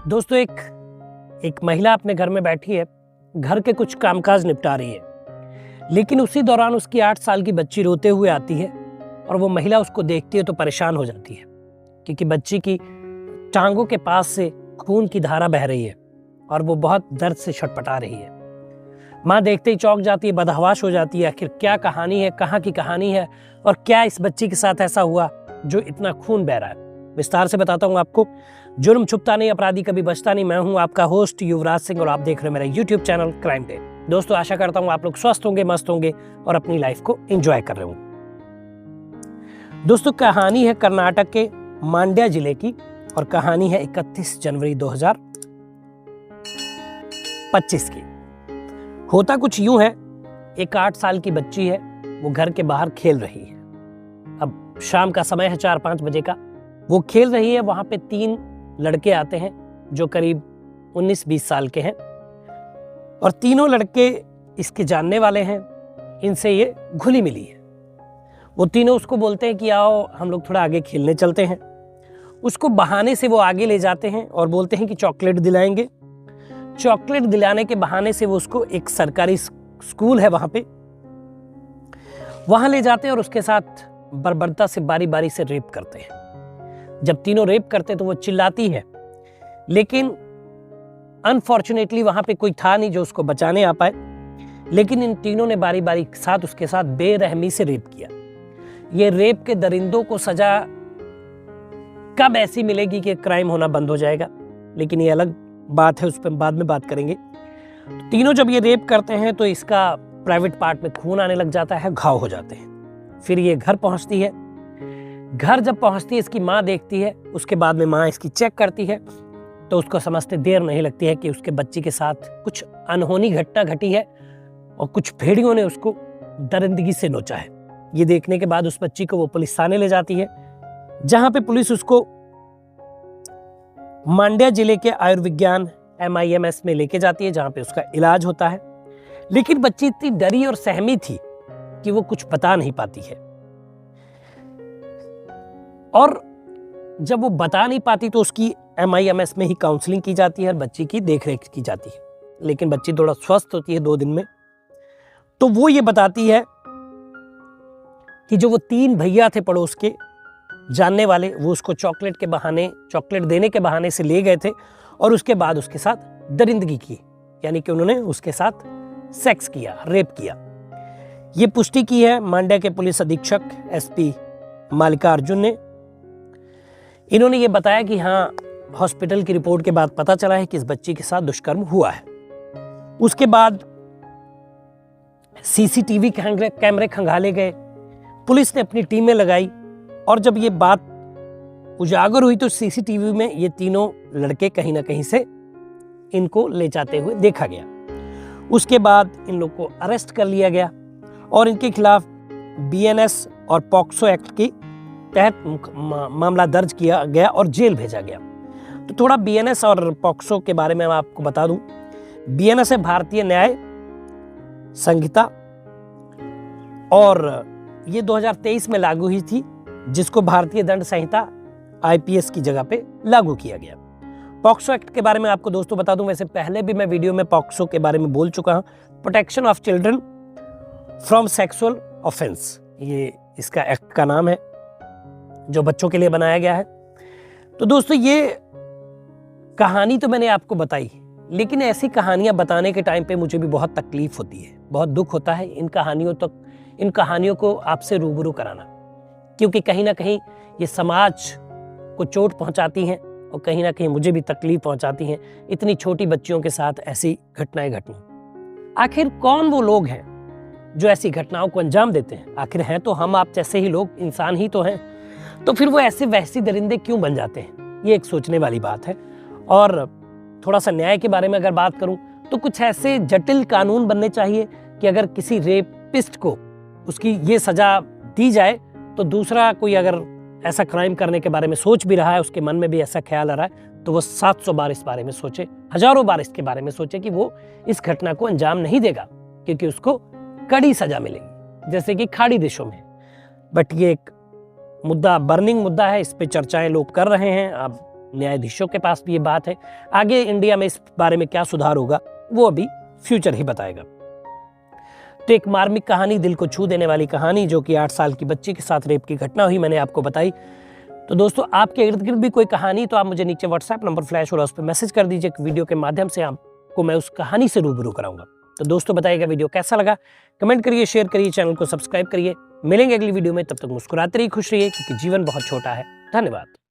दोस्तों एक महिला अपने घर में बैठी है, घर के कुछ कामकाज निपटा रही है, लेकिन उसी दौरान उसकी 8 साल की बच्ची रोते हुए आती है और वो महिला उसको देखती है तो परेशान हो जाती है, क्योंकि बच्ची की टांगों के पास से खून की धारा बह रही है और वो बहुत दर्द से छटपटा रही है। माँ देखते ही चौंक जाती है, बदहवास हो जाती है। आखिर क्या कहानी है, कहाँ की कहानी है और क्या इस बच्ची के साथ ऐसा हुआ जो इतना खून बह रहा है। विस्तार से बताता हूँ आपको। जुर्म छुपता नहीं, अपराधी कभी बचता नहीं। मैं हूँ आपका होस्ट युवराज सिंह और आप देख रहे हैं मेरा यूट्यूब चैनल क्राइम डे। दोस्तों, आशा करता हूँ आप लोग स्वस्थ होंगे, मस्त होंगे और अपनी लाइफ को एंजॉय कर रहे होंगे। दोस्तों, कहानी है कर्नाटक के मांड्या जिले की और कहानी है 31 जनवरी 2025 की। होता कुछ यूं है, एक 8 साल की बच्ची है, वो घर के बाहर खेल रही है। अब शाम का समय है, 4-5 बजे का। वो खेल रही है, वहां पे 3 लड़के आते हैं जो करीब 19-20 साल के हैं और तीनों लड़के इसके जानने वाले हैं। इनसे ये घुली मिली है। वो तीनों उसको बोलते हैं कि आओ हम लोग थोड़ा आगे खेलने चलते हैं। उसको बहाने से वो आगे ले जाते हैं और बोलते हैं कि चॉकलेट दिलाएंगे। चॉकलेट दिलाने के बहाने से वो उसको एक सरकारी स्कूल है वहां ले जाते हैं और उसके साथ बर्बरता से बारी बारी से रेप करते हैं। जब तीनों रेप करते तो वो चिल्लाती है, लेकिन अनफॉर्चुनेटली वहां पे कोई था नहीं जो उसको बचाने आ पाए। लेकिन इन तीनों ने बारी बारी साथ उसके साथ बेरहमी से रेप किया। ये रेप के दरिंदों को सजा कब ऐसी मिलेगी कि क्राइम होना बंद हो जाएगा, लेकिन ये अलग बात है, उस पर बाद में बात करेंगे। तो तीनों जब ये रेप करते हैं तो इसका प्राइवेट पार्ट में खून आने लग जाता है, घाव हो जाते हैं। फिर ये घर पहुंचती है। घर जब पहुंचती है, इसकी माँ देखती है। उसके बाद में माँ इसकी चेक करती है तो उसको समझते देर नहीं लगती है कि उसके बच्ची के साथ कुछ अनहोनी घटना घटी है और कुछ भेड़ियों ने उसको दरिंदगी से नोचा है। ये देखने के बाद उस बच्ची को वो पुलिस थाने ले जाती है, जहां पे पुलिस उसको मांड्या जिले के आयुर्विज्ञान MIMS में लेके जाती है, जहां पे उसका इलाज होता है। लेकिन बच्ची इतनी डरी और सहमी थी कि वो कुछ बता नहीं पाती है और जब वो बता नहीं पाती तो उसकी MIMS में ही काउंसलिंग की जाती है और बच्ची की देखरेख की जाती है। लेकिन बच्ची थोड़ा स्वस्थ होती है 2 दिन में। तो वो ये बताती है कि जो वो 3 भैया थे पड़ोस के जानने वाले, वो उसको चॉकलेट देने के बहाने से ले गए थे और उसके बाद उसके साथ दरिंदगी की, यानी कि उन्होंने उसके साथ सेक्स किया, रेप किया। ये पुष्टि की है मांड्या के पुलिस अधीक्षक SP मालिकार्जुन ने। इन्होंने ये बताया कि हाँ, हॉस्पिटल की रिपोर्ट के बाद पता चला है कि इस बच्ची के साथ दुष्कर्म हुआ है। उसके बाद CCTV कैमरे खंगाले गए, पुलिस ने अपनी टीमें लगाई और जब ये बात उजागर हुई तो CCTV में ये तीनों लड़के कहीं ना कहीं से इनको ले जाते हुए देखा गया। उसके बाद इन लोग को अरेस्ट कर लिया गया और इनके खिलाफ BNS और पॉक्सो एक्ट के तहत मामला दर्ज किया गया और जेल भेजा गया। तो थोड़ा BNS और पॉक्सो के बारे में मैं आपको बता दूं। BNS है भारतीय न्याय संहिता और ये 2023 में लागू हुई थी, जिसको भारतीय दंड संहिता IPS की जगह पे लागू किया गया। पॉक्सो एक्ट के बारे में आपको दोस्तों बता दूं, वैसे पहले भी मैं वीडियो में पॉक्सो के बारे में बोल चुका हूं। Protection of children from sexual offence, ये इसका एक्ट का नाम है जो बच्चों के लिए बनाया गया है। तो दोस्तों, ये कहानी तो मैंने आपको बताई, लेकिन ऐसी कहानियां बताने के टाइम पे मुझे भी बहुत तकलीफ होती है, बहुत दुख होता है इन कहानियों को आपसे रूबरू कराना, क्योंकि कहीं ना कहीं ये समाज को चोट पहुंचाती हैं और कहीं ना कहीं मुझे भी तकलीफ पहुंचाती हैं। इतनी छोटी बच्चियों के साथ ऐसी घटनाएं घटना। आखिर कौन वो लोग हैं जो ऐसी घटनाओं को अंजाम देते हैं? आखिर हैं तो हम आप जैसे ही लोग, इंसान ही तो हैं। तो फिर वो ऐसे वैसी दरिंदे क्यों बन जाते हैं? ये एक सोचने वाली बात है। और थोड़ा सा न्याय के बारे में अगर बात करूं तो कुछ ऐसे जटिल कानून बनने चाहिए कि अगर किसी रेपिस्ट को उसकी ये सजा दी जाए तो दूसरा कोई अगर ऐसा क्राइम करने के बारे में सोच भी रहा है, उसके मन में भी ऐसा ख्याल आ रहा है, तो वो 700 बार इस बारे में सोचे, हजारों बार इसके बारे में सोचे कि वो इस घटना को अंजाम नहीं देगा, क्योंकि उसको कड़ी सजा मिलेगी, जैसे कि खाड़ी देशों में। बट ये एक मुद्दा, बर्निंग मुद्दा है, इस पे चर्चाएं लोग कर रहे हैं। अब न्यायाधीशों के पास भी ये बात है। आगे इंडिया में इस बारे में क्या सुधार होगा वो अभी फ्यूचर ही बताएगा। तो एक मार्मिक कहानी, दिल को छू देने वाली कहानी, जो कि 8 साल की बच्ची के साथ रेप की घटना हुई, मैंने आपको बताई। तो दोस्तों, आपके इर्द गिर्द भी कोई कहानी तो आप मुझे नीचे व्हाट्सएप नंबर फ्लैश हो रहा है, उस पर मैसेज कर दीजिए। वीडियो के माध्यम से आपको मैं उस कहानी से रूबरू कराऊंगा। तो दोस्तों, बताइएगा वीडियो कैसा लगा, कमेंट करिए, शेयर करिए, चैनल को सब्सक्राइब करिए। मिलेंगे अगली वीडियो में, तब तक मुस्कुराते रहिए, खुश रहिए, क्योंकि जीवन बहुत छोटा है। धन्यवाद।